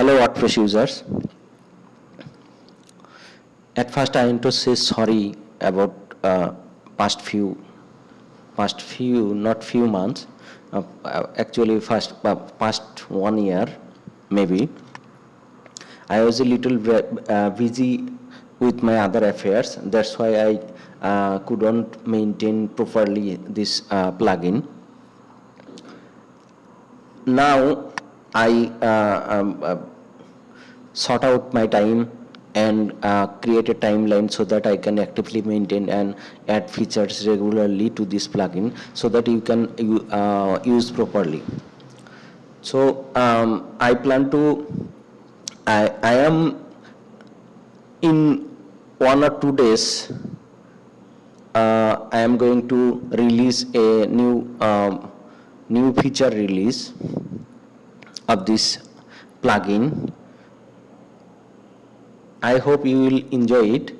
Hello WordPress users. At first I want to say sorry about past few not few months, actually past 1 year maybe. I was a little busy with my other affairs. That's why I couldn't maintain properly this plugin. Now I sort out my time and create a timeline so that I can actively maintain and add features regularly to this plugin so that you can use properly. So I plan to, I am in 1 or 2 days, I am going to release a new feature release of this plugin. I hope you will enjoy it.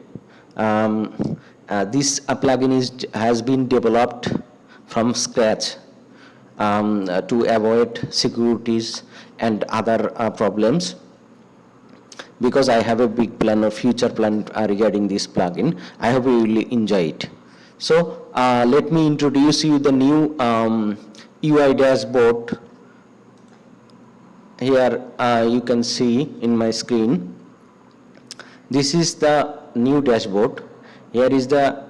This plugin has been developed from scratch to avoid securities and other problems, because I have a big plan or future plan regarding this plugin. I hope you will enjoy it. So let me introduce you the new UI dashboard. Here you can see in my screen. This is the new dashboard. Here is the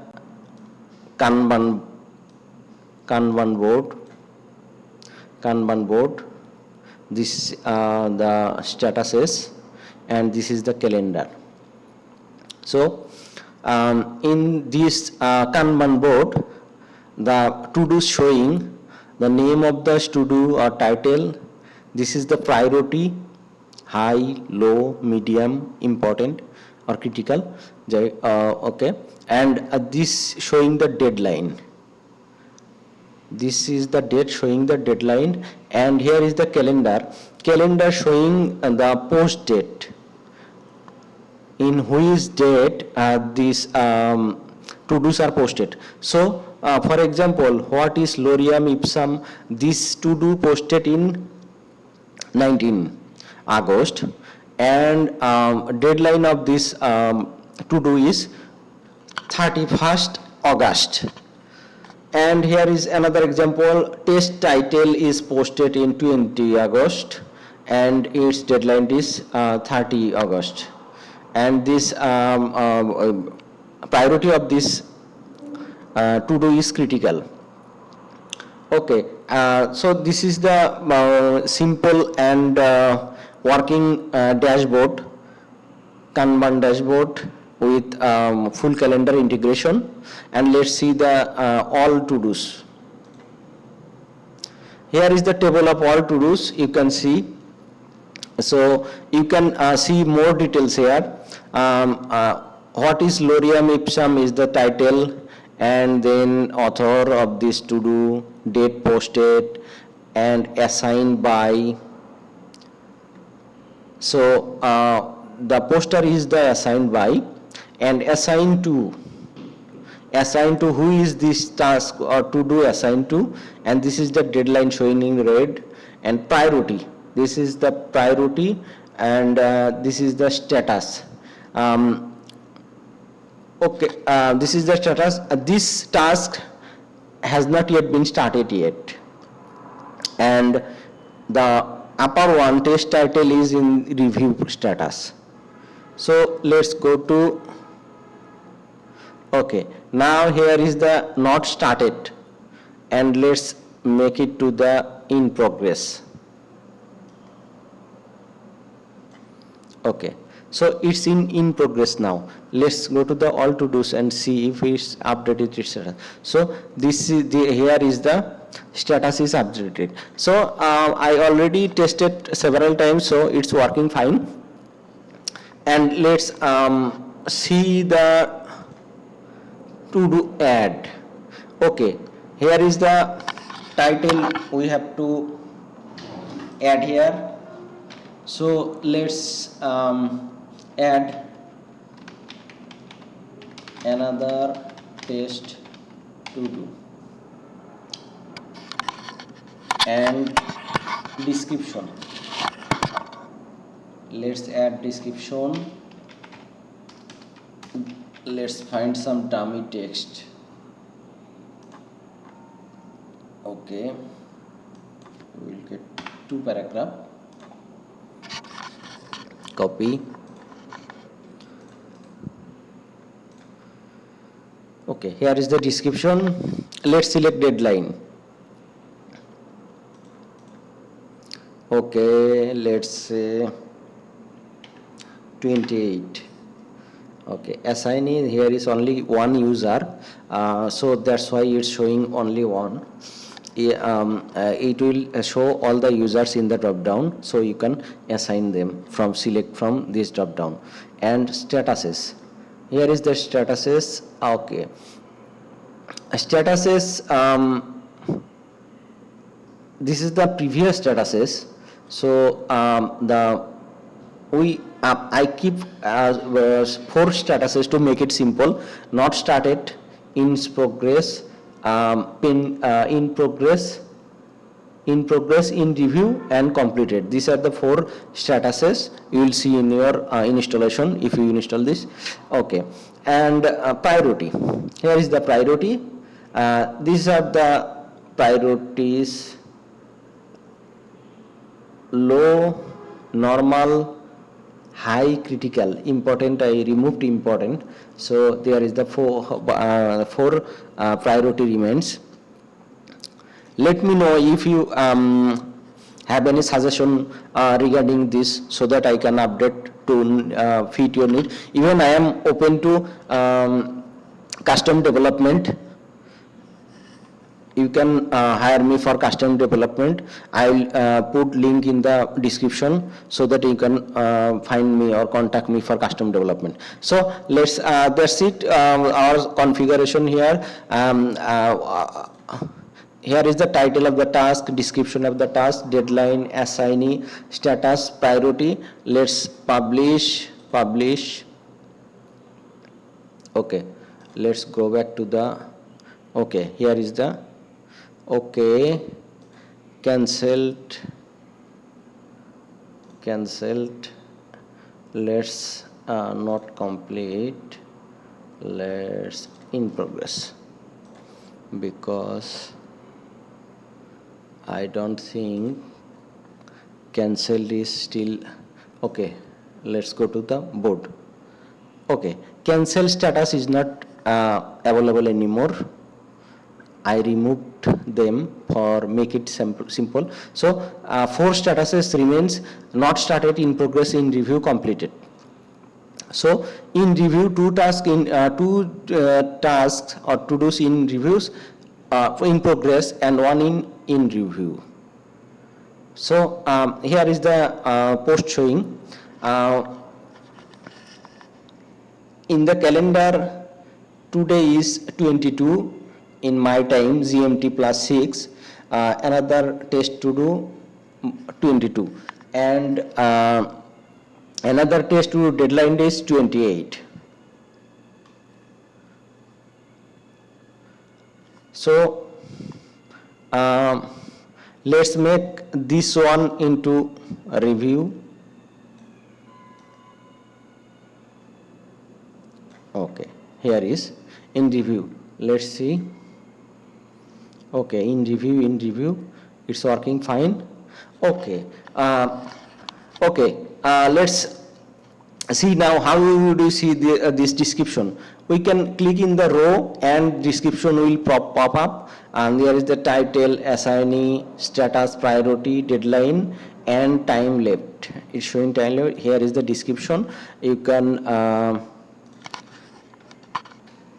Kanban board. This the statuses, and this is the calendar. So in this Kanban board, the to-dos showing the name of the to-do or title. This is the priority: high, low, medium, important, or critical. Okay, and this showing the deadline. This is the date showing the deadline, and here is the calendar showing the post date, in which date these to-dos are posted. So for example, what is lorem ipsum? This to-do posted in 19 August, and deadline of this to-do is 31st August. And here is another example: test title is posted in 20 August and its deadline is 30 August. And this priority of this to-do is critical. Okay, so this is the simple and working dashboard, Kanban dashboard with full calendar integration. And let's see the all to-dos. Here is the table of all to-dos, you can see. So you can see more details here. What is lorem ipsum is the title, and then author of this to-do, date posted, and assigned by. So the poster is the assigned by, and assigned to who is this task or to do assigned to, and this is the deadline showing in red. And priority, this is the priority, and this is the status. Okay, this is the status. This task has not yet been started yet, and the upper one, test title, is in review status. So let's go to, okay, now here is the not started, and let's make it to the in progress. Okay, so it's in progress now. Let's go to the all to dos and see if it's updated status. So this is here is the status is updated. So I already tested several times, so it's working fine. And let's see the to do add. Okay, here is the title we have to add here. So let's add another test to do, and description. let's add description. Let's find some dummy text. Okay, we will get 2 paragraph. Copy. Okay, here is the description. Let's select deadline. Okay, let's say 28. Okay, assignee, here is only one user, so that's why it's showing only one. It will show all the users in the drop down, so you can assign them from select from this drop down. And statuses, here is the statuses. Okay, statuses, this is the previous statuses. So I keep 4 statuses to make it simple. Not started, in progress, in progress, in review, and completed. These are the 4 statuses you will see in your installation if you install this. Okay, and priority. Here is the priority. These are the priorities: low, normal, high, critical. Important, I removed important, so there is the 4 priority remains. Let me know if you have any suggestion regarding this, so that I can update to fit your need. Even I am open to custom development. You can hire me for custom development. I will put link in the description, so that you can find me or contact me for custom development. So let's that's it, our configuration here. Here is the title of the task, description of the task, deadline, assignee, status, priority. Let's publish. Okay, let's go back to the, okay, here is the, okay, cancelled. Let's not complete, let's in progress, because I don't think cancelled is still. Okay, let's go to the board. Okay, cancel status is not available anymore. I removed them for make it simple. So 4 statuses remains: not started, in progress, in review, completed. So in review, 2 tasks or to dos in reviews, in progress, and 1 in review. So here is the post showing. In the calendar, today is 22 in my time, GMT +6. Another test to do 22, and another test to do deadline is 28. So let's make this one into a review. Okay, here is in review. Let's see. Okay, in review, it's working fine. Okay, let's see now how we do see this description. We can click in the row and description will pop up, and there is the title, assignee, status, priority, deadline, and time left. It's showing time left. Here is the description. You can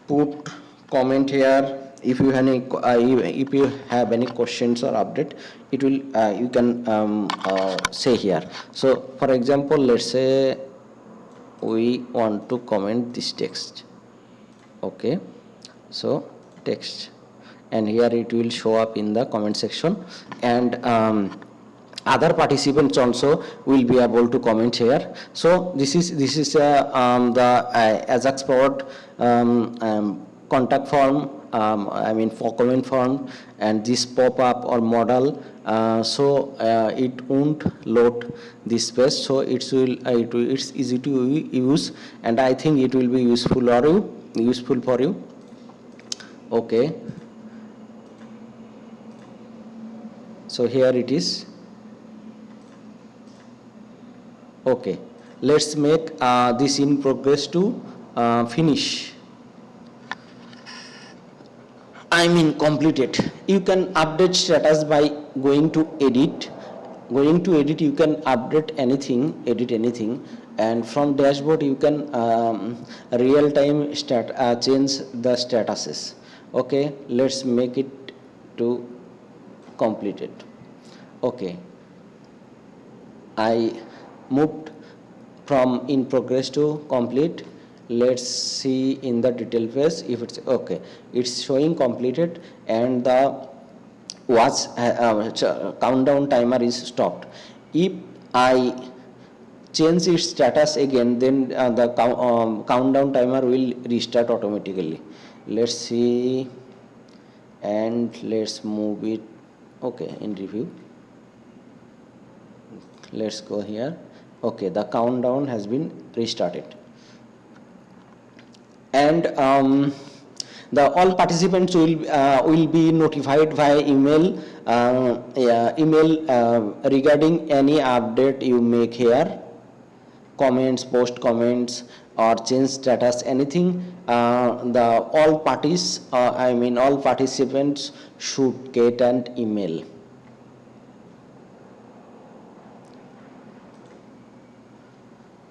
put comment here. If you have any questions or update, it will you can say here. So for example, let's say we want to comment this text. Okay, so text, and here it will show up in the comment section, and other participants also will be able to comment here. So this is the Ajax powered contact form for comment form and this pop-up or model, so it won't load this page, so it's easy to use, and I think it will be useful for you. Okay, so here it is. Okay, let's make this in progress to finish. Completed. You can update status by going to edit. You can update anything, edit anything, and from dashboard you can real time change the statuses. Okay, let's make it to completed. Okay, I moved from in progress to complete. Let's see in the detail page if it's okay. It's showing completed and the countdown timer is stopped. If I change its status again, then the countdown timer will restart automatically. Let's see, and let's move it. Okay, in review, let's go here. Okay, the countdown has been restarted, and the all participants will be notified via email regarding any update you make here, comments, post comments, or change status, anything. All participants should get an email.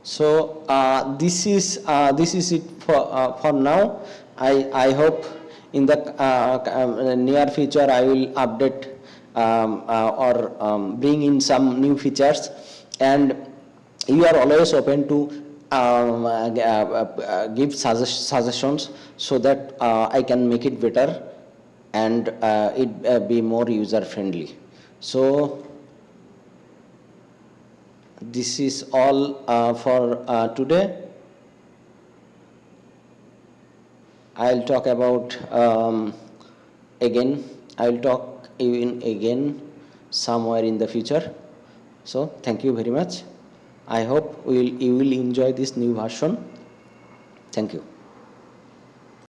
So this is it for now. I hope in the near future I will update or bring in some new features, and you are always open to give suggestions so that I can make it better and it be more user friendly. So this is all for today. I'll talk about again. I'll talk even again somewhere in the future. So thank you very much. I hope you will enjoy this new version. Thank you.